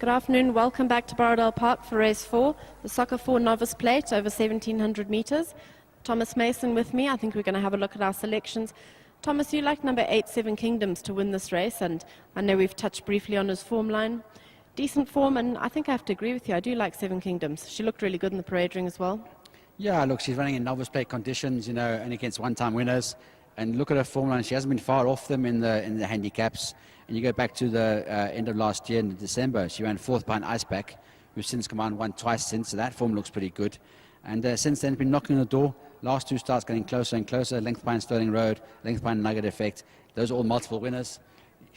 Good afternoon. Welcome back to Borrowdale Park for race 4, the Soccer 4 Novice Plate over 1,700 metres. Thomas Mason with me. I think we're going to have a look at our selections. Thomas, you like number 8, Seven Kingdoms, to win this race, and I know we've touched briefly on his form line. Decent form, and I think I have to agree with you. I do like Seven Kingdoms. She looked really good in the parade ring as well. Yeah, look, she's running in Novice Plate conditions, you know, and against one-time winners. And look at her form line. She hasn't been far off them in the handicaps. And you go back to the end of last year in December, she ran 4th behind Iceback, who's since come on, won twice since, so that form looks pretty good. And since then, been knocking on the door. Last 2 starts getting closer and closer. Length behind Sterling Road, length behind Nugget Effect. Those are all multiple winners.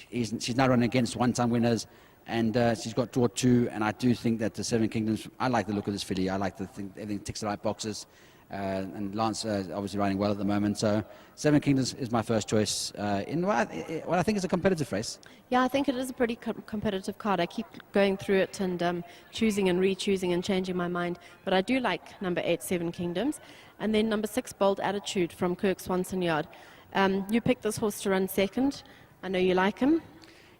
She's now running against one-time winners, and she's got draw 2. And I do think that the Seven Kingdoms, I like the look of this filly. I like the thing, everything ticks the right boxes. And Lance obviously riding well at the moment. So Seven Kingdoms is my first choice in what I think is a competitive race. Yeah, I think it is a pretty competitive card. I keep going through it and choosing and re-choosing and changing my mind. But I do like number 8, Seven Kingdoms. And then number 6, Bold Attitude from Kirk Swanson Yard. You picked this horse to run second. I know you like him.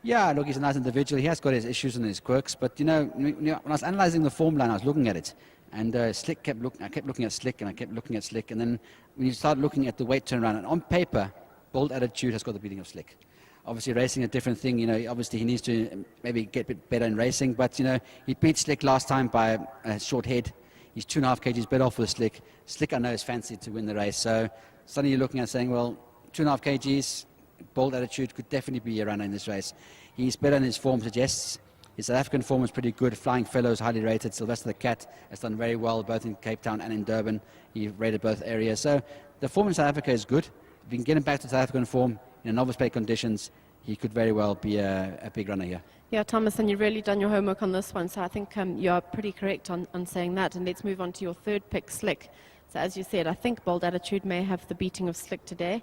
Yeah, look, he's a nice individual. He has got his issues and his quirks. But, you know, when I was analysing the form line, I was looking at it. And Slick I kept looking at Slick, and I kept looking at Slick. And then when you start looking at the weight turnaround, and on paper, Bold Attitude has got the beating of Slick. Obviously, racing a different thing. You know, obviously he needs to maybe get a bit better in racing. But, you know, he beat Slick last time by a short head. He's 2.5 kgs better off with Slick. Slick, I know, is fancied to win the race. So suddenly you're looking at saying, well, 2.5 kgs, Bold Attitude could definitely be a runner in this race. He's better than his form suggests. His South African form is pretty good. Flying Fellows, highly rated. Sylvester the Cat has done very well, both in Cape Town and in Durban. He rated both areas. So the form in South Africa is good. If you can get him back to South African form in Novice Plate conditions, he could very well be a big runner here. Yeah, Thomas, and you've really done your homework on this one, so I think you are pretty correct on saying that. And let's move on to your third pick, Slick. So as you said, I think Bold Attitude may have the beating of Slick today.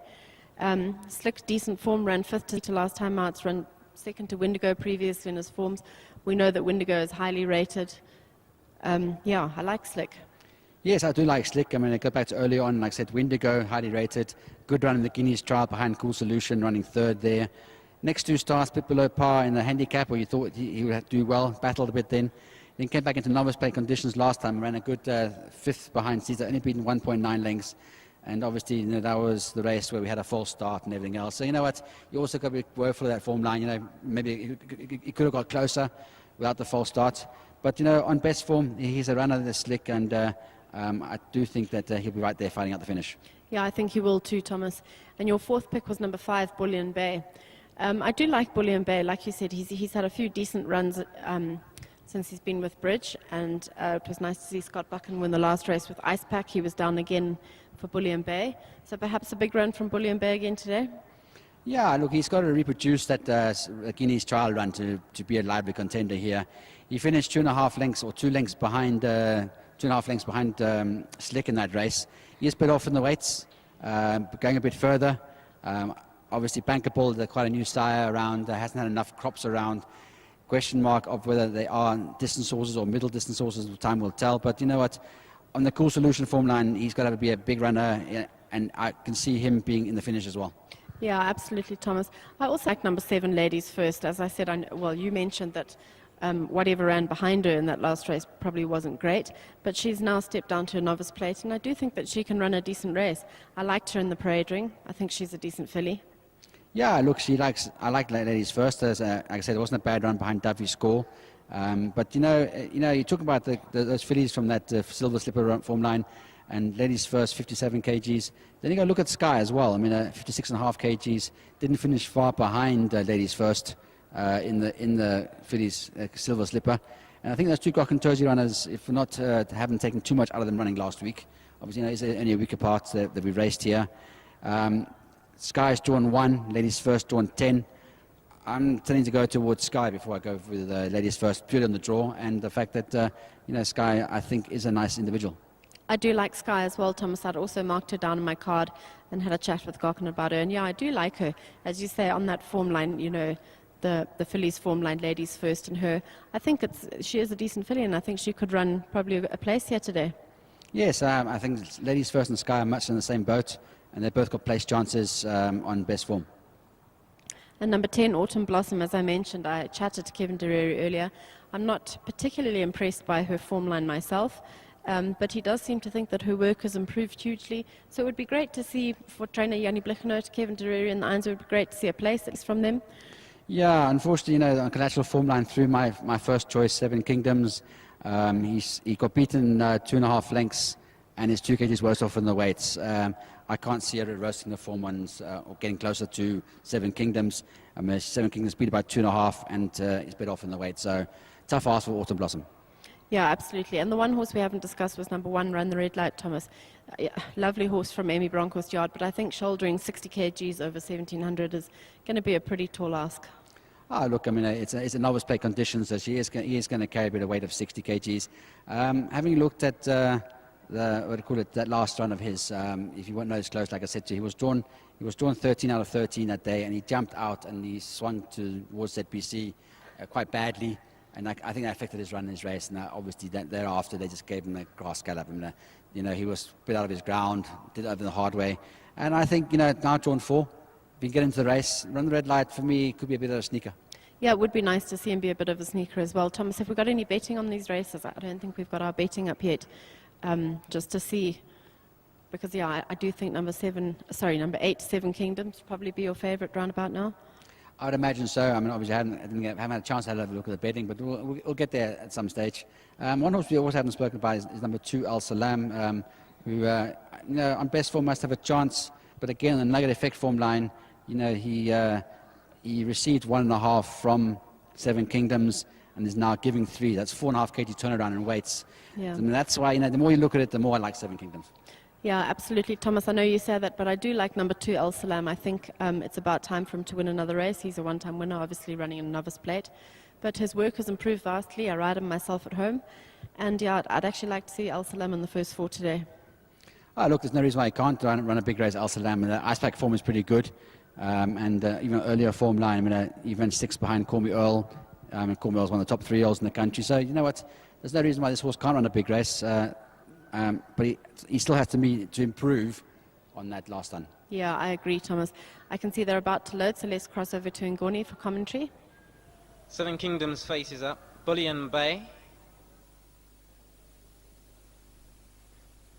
Slick, decent form, ran 5th to last time out. It's run second to Windigo previously in his forms. We know that Windigo is highly rated. Yeah, I like Slick. Yes, I do like Slick. I mean, I go back to early on, like I said, Windigo, highly rated. Good run in the Guineas trial behind Cool Solution, running 3rd there. Next 2 starts, a bit below par in the handicap, where you thought he would have to do well, battled a bit then. Then came back into Novice Plate conditions last time, ran a good 5th behind Caesar, only beaten 1.9 lengths. And obviously, you know, that was the race where we had a false start and everything else. So, you know what, you also got to be woeful of that form line. You know, maybe he could have got closer without the false start. But, you know, on best form, he's a runner that's Slick, and I do think that he'll be right there fighting out the finish. Yeah, I think he will too, Thomas. And your 4th pick was number 5, Bullion Bay. I do like Bullion Bay. Like you said, he's had a few decent runs since he's been with Bridge, and it was nice to see Scott Buchan win the last race with Icepack. He was down again for Bullion Bay. So perhaps a big run from Bullion Bay again today? Yeah, look, he's got to reproduce that Guineas trial run to be a lively contender here. He finished 2.5 lengths or 2 lengths behind 2.5 lengths behind Slick in that race. He is a bit off in the weights, going a bit further. Obviously, Bankable, they're quite a new sire around, hasn't had enough crops around. Question mark of whether they are distance horses or middle distance horses, time will tell. But you know what, on the Cool Solution form line, he's got to be a big runner, and I can see him being in the finish as well. Yeah, absolutely, Thomas. I also like number 7, Ladies First. As I said, well, you mentioned that whatever ran behind her in that last race probably wasn't great, but she's now stepped down to a Novice Plate, and I do think that she can run a decent race. I liked her in the parade ring. I think she's a decent filly. Yeah, look, I like Ladies First. Like I said, it wasn't a bad run behind Duffy's Score. But you know, you talk about those fillies from that Silver Slipper form line, and Ladies First, 57 kgs. Then you got to look at Sky as well. I mean, 56.5 kgs, didn't finish far behind Ladies First in the fillies Silver Slipper. And I think those 2 Gokhan Terzi runners, if we're not haven't taken too much out of them running last week. Obviously, you know, it's only a week apart that we raced here. Sky's drawn 1, Ladies First drawn 10. I'm tending to go towards Sky before I go with Ladies First, purely on the draw, and the fact that you know, Sky, I think, is a nice individual. I do like Sky as well, Thomas. I'd also marked her down on my card and had a chat with Gokhan about her. And yeah, I do like her. As you say, on that form line, you know, the fillies form line, Ladies First, and her, I think she is a decent filly, and I think she could run probably a place here today. Yes, I think Ladies First and Sky are much in the same boat, and they've both got place chances on best form. And number 10, Autumn Blossom, as I mentioned, I chatted to Kevin Dereri earlier. I'm not particularly impressed by her form line myself, but he does seem to think that her work has improved hugely. So it would be great to see for trainer Jannie Bligenoot, Kevin Dereri and the Irons, it would be great to see a place at least from them. Yeah, unfortunately, on collateral form line through my first choice, Seven Kingdoms, he got beaten 2.5 lengths, and his 2 kgs worse off in the weights. I can't see her roasting the form ones or getting closer to Seven Kingdoms. Seven Kingdoms beat by 2.5, and he's a bit off in the weight. So tough ask for Autumn Blossom. Yeah, absolutely. And the one horse we haven't discussed was number 1, Run the Red Light, Thomas. Yeah, lovely horse from Amy Bronkhorst Yard, but I think shouldering 60 kgs over 1700 is going to be a pretty tall ask. Look, I mean, it's a novice play condition, so he is going to carry a bit of weight of 60 kgs. Having looked at that last run of his, if you won't know his close, like I said to you, he was drawn 13 out of 13 that day, and he jumped out and he swung towards ZPC quite badly, and I think that affected his run in his race. And obviously thereafter they just gave him a grass gallop. He was a bit out of his ground, did it over the hard way, and I think now drawn 4. If you get into the race, Run the Red Light for me could be a bit of a sneaker. Yeah, it would be nice to see him be a bit of a sneaker as well. Thomas, have we got any betting on these races? I don't think we've got our betting up yet, just to see. Because, yeah, I do think number 8, Seven Kingdoms, probably be your favourite roundabout now. I would imagine so. I mean, obviously, I haven't had a chance to have a look at the betting, but we'll get there at some stage. One horse we also haven't spoken about is number 2, Al Salam, who, on best form must have a chance. But again, the nugget effect form line, he received 1.5 from Seven Kingdoms and is now giving 3. That's 4.5 kg turnaround in weights. Yeah. I mean, that's why, the more you look at it, the more I like Seven Kingdoms. Yeah, absolutely, Thomas. I know you say that, but I do like number 2, Al Salam. I think it's about time for him to win another race. He's a one-time winner, obviously running in a novice plate. But his work has improved vastly. I ride him myself at home. And, yeah, I'd actually like to see Al Salam in the first 4 today. Look, there's no reason why he can't run a big race, Al Salam. The ice pack form is pretty good. And even earlier form line, he ran 6 behind Call Me Earl. And Call Me Earl's one of the top 3 Earls in the country. So, you know what? There's no reason why this horse can't run a big race. But he still has to improve on that last run. Yeah, I agree, Thomas. I can see they're about to load, so let's cross over to Ngoni for commentary. Seven Kingdoms faces up. Bullion Bay.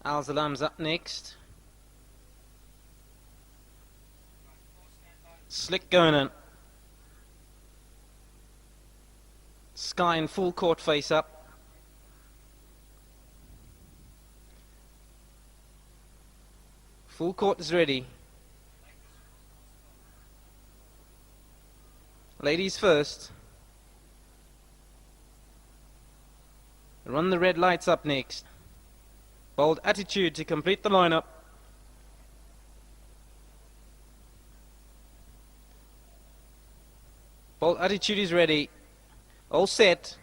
Al Salam's up next. Slick going in. Sky in full court face up. Full court is ready. Ladies first. Run the Red Lights up next. Bold Attitude to complete the lineup. Bold Attitude is ready. All set.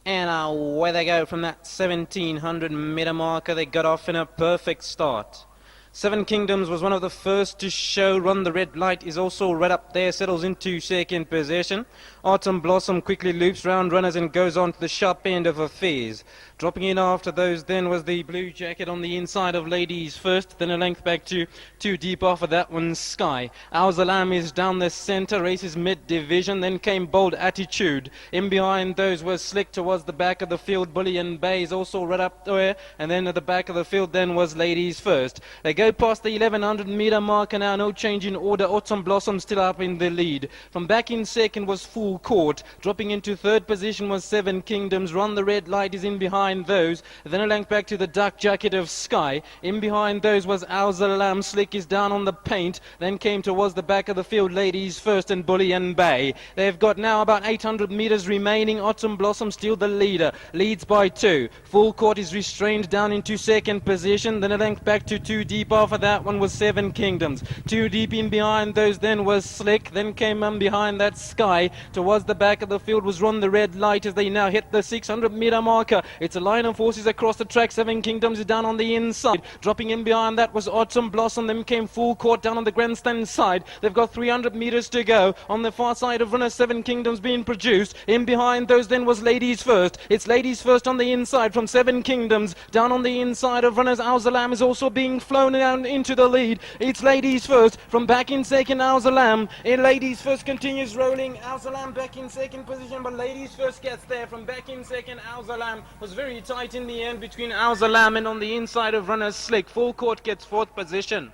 And away they go from that 1700 meter marker. They got off in a perfect start. Seven Kingdoms was one of the first to show. Run the Red Light is also right up there, settles into second position. Autumn Blossom quickly loops round runners and goes on to the sharp end of affairs. Dropping in after those then was the Blue Jacket on the inside of Ladies First, then a length back to Too Deep off of that one, Sky. Al Salam is down the centre, races mid-division, then came Bold Attitude. In behind those was Slick towards the back of the field. Bullion Bay is also right up there, and then at the back of the field then was Ladies First. They go past the 1100 meter marker now, no change in order. Autumn Blossom still up in the lead. From back in second was Full Court. Dropping into third position was Seven Kingdoms. Run the Red Light is in behind those. Then a length back to the Dark Jacket of Sky. In behind those was Al Salam. Slick is down on the paint. Then came towards the back of the field Ladies First and Bullion Bay. They've got now about 800 meters remaining. Autumn Blossom still the leader. Leads by 2. Full Court is restrained down into second position. Then a length back to Too Deep off of that one was Seven Kingdoms. Too Deep in behind those then was Slick. Then came behind that Sky. Towards the back of the field was Run the Red Light as they now hit the 600 meter marker. It's a line of horses across the track. Seven Kingdoms is down on the inside. Dropping in behind that was Autumn Blossom. Then came Full Court down on the grandstand side. They've got 300 meters to go. On the far side of runner, Seven Kingdoms being produced. In behind those then was Ladies First. It's Ladies First on the inside from Seven Kingdoms. Down on the inside of runners, Al Salam is also being flown down into the lead. It's ladies first. From back in second, Alzalam. Ladies first continues rolling. Alzalam back in second position, but ladies first gets there. From back in second, Alzalam was very tight in the end between Alzalam and on the inside of runner Slick. Full court gets fourth position.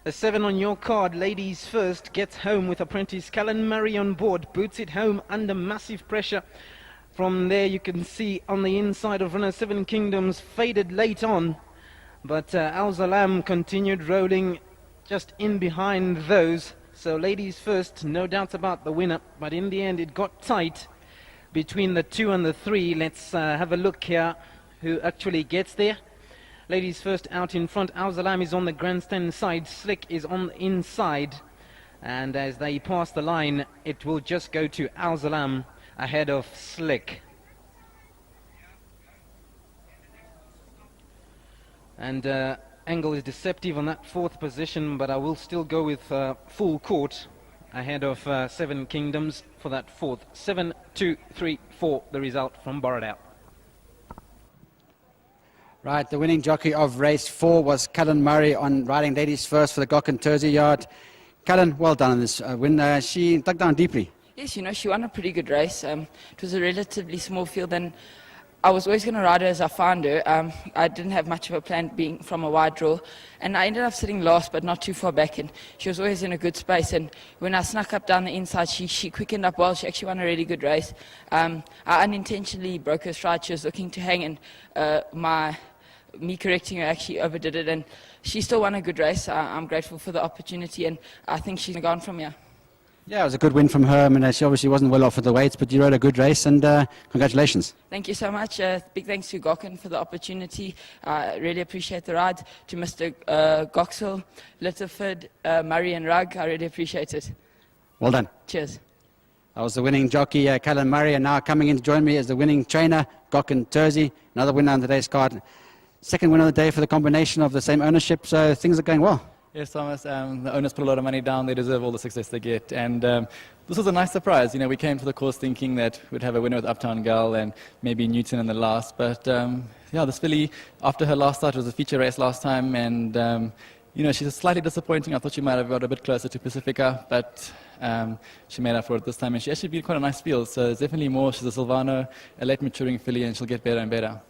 The 7 on your card, ladies first, gets home with Apprentice Callan Murray on board, boots it home under massive pressure. From there you can see on the inside of runner 7 Kingdoms faded late on, but Alzalam continued rolling just in behind those. So ladies first, no doubt about the winner, but in the end it got tight between the 2 and the 3. Let's have a look here who actually gets there. Ladies first out in front. Alzalam is on the grandstand side. Slick is on the inside. And as they pass the line, it will just go to Alzalam ahead of Slick. And angle is deceptive on that fourth position, but I will still go with full court ahead of 7 Kingdoms for that fourth. 7, 2, 3, 4, the result from Borrowdale. Right, the winning jockey of race 4 was Callan Murray on riding ladies first for the Gokhan Terzi yard. Callan, well done on this win. She dug down deeply. Yes, she won a pretty good race. It was a relatively small field, and I was always going to ride her as I found her. I didn't have much of a plan being from a wide draw, and I ended up sitting last but not too far back, and she was always in a good space. And when I snuck up down the inside, she quickened up well. She actually won a really good race. I unintentionally broke her stride. She was looking to hang, and me correcting her actually overdid it, and she still won a good race. I'm grateful for the opportunity, and I think she's gone from here. Yeah, it was a good win from her. I mean, she obviously wasn't well off with the weights, but you rode a good race, and congratulations. Thank you so much. Big thanks to Gokhan for the opportunity. I really appreciate the ride. To Mr. Goksel, Littleford, Murray and Rugg, I really appreciate it. Well done. Cheers. That was the winning jockey, Callan Murray, and now coming in to join me is the winning trainer, Gokhan Terzi, another winner on today's card. Second win of the day for the combination of the same ownership, so things are going well. Yes, Thomas. The owners put a lot of money down. They deserve all the success they get. And this was a nice surprise. You know, we came to the course thinking that we'd have a winner with Uptown Girl and maybe Newton in the last. But, yeah, this filly, after her last start, it was a feature race last time. And, you know, she's slightly disappointing. I thought she might have got a bit closer to Pacifica, but she made up for it this time. And she actually beat quite a nice field. So there's definitely more. She's a Silvano, a late maturing filly, and she'll get better and better.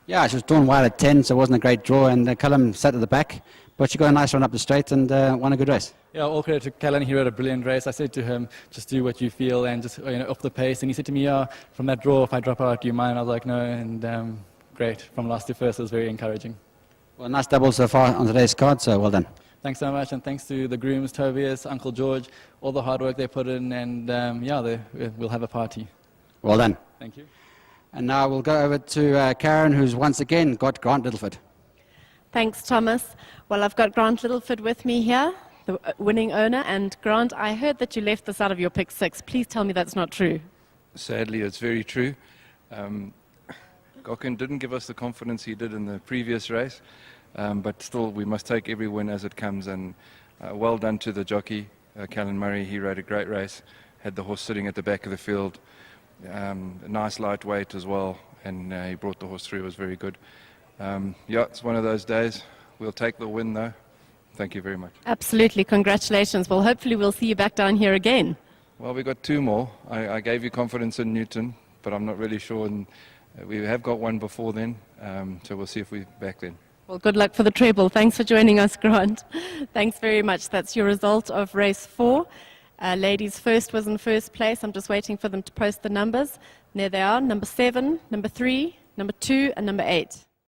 Yeah, she was drawn wide at 10, so it wasn't a great draw, and Callan sat at the back, but she got a nice run up the straight and won a good race. Yeah, all credit to Callan. He rode a brilliant race. I said to him, just do what you feel and just up the pace. And he said to me, yeah, from that draw, if I drop out, do you mind? I was like, no, and great. From last to first, it was very encouraging. Well, nice double so far on today's card, so well done. Thanks so much, and thanks to the grooms, Tobias, Uncle George, all the hard work they put in, and yeah, we'll have a party. Well done. Thank you. And now we'll go over to Karen, who's once again got Grant Littleford. Thanks, Thomas. Well, I've got Grant Littleford with me here, the winning owner. And Grant, I heard that you left this out of your pick 6. Please tell me that's not true. Sadly, it's very true. Gokhan didn't give us the confidence he did in the previous race, but still we must take every win as it comes, and well done to the jockey, Callan Murray. He rode a great race, had the horse sitting at the back of the field, a nice lightweight as well, and he brought the horse through. It was very good. Yeah, it's one of those days. We'll take the win though. Thank you very much. Absolutely. Congratulations. Well, hopefully we'll see you back down here again. Well, we got 2 more. I gave you confidence in Newton, but I'm not really sure. And we have got one before then, so we'll see if we're back then. Well, good luck for the treble. Thanks for joining us, Grant. Thanks very much. That's your result of race 4. Ladies first was in first place. I'm just waiting for them to post the numbers. And there they are, number 7, number 3, number 2, and number 8.